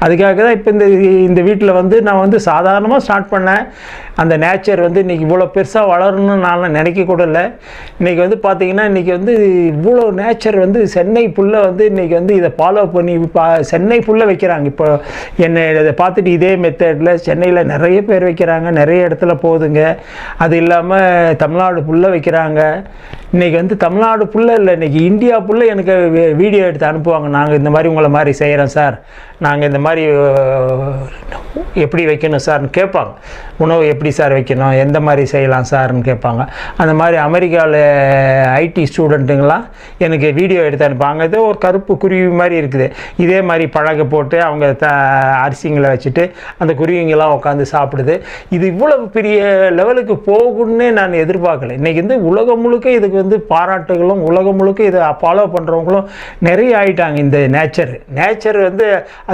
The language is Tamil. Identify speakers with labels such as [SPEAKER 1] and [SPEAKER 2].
[SPEAKER 1] அதுக்காக தான் இப்போ இந்த வீட்டில் வந்து நான் வந்து சாதாரணமாக ஸ்டார்ட் பண்ணேன். அந்த நேச்சர் வந்து இன்றைக்கி இவ்வளோ பெருசாக வளரணும்னு நான் நினைக்க கூட இல்லை. இன்றைக்கி வந்து பார்த்திங்கன்னா இன்றைக்கி வந்து இவ்வளோ நேச்சர் வந்து சென்னை ஃபுல்லாக வந்து இன்றைக்கி வந்து இதை ஃபாலோ பண்ணி சென்னை ஃபுல்லாக வைக்கிறாங்க. இப்போ என்னை இதை பார்த்துட்டு இதே மெத்தடில் சென்னையில் நிறைய பேர் வைக்கிறாங்க, நிறைய இடத்துல போகுதுங்க. அது இல்லாமல் தமிழ்நாடு ஃபுல்லாக வைக்கிறாங்க. இன்றைக்கி வந்து தமிழ்நாடு ஃபுல்லாக இல்லை, இன்றைக்கி இந்தியா ஃபுல்லாக எனக்கு வீடியோ எடுத்து அனுப்புவாங்க. நாங்கள் இந்த மாதிரி உங்களை மாதிரி செய்கிறோம் சார், நாங்கள் இந்த மாதிரி எப்படி வைக்கணும் சார்னு கேட்பாங்க. உணவு எப்படி சார் வைக்கணும், எந்த மாதிரி செய்யலாம் சார்னு கேட்பாங்க. அந்த மாதிரி அமெரிக்காவில் ஐடி ஸ்டூடெண்ட்டுங்களாம் எனக்கு வீடியோ எடுத்து அனுப்பாங்க. இது ஒரு கருப்பு குருவி மாதிரி இருக்குது, இதே மாதிரி பழக போட்டு அவங்க அரிசிங்களை வச்சுட்டு அந்த குருவிங்கெல்லாம் உட்காந்து சாப்பிடுது. இது இவ்வளவு பெரிய லெவலுக்கு போகும்னே நான் எதிர்பார்க்கல. இன்றைக்கி வந்து உலகம் முழுக்க இதுக்கு வந்து பாராட்டுகளும், உலகம் முழுக்க இதை ஃபாலோ பண்ணுறவங்களும் நிறைய ஆகிட்டாங்க. இந்த நேச்சர் வந்து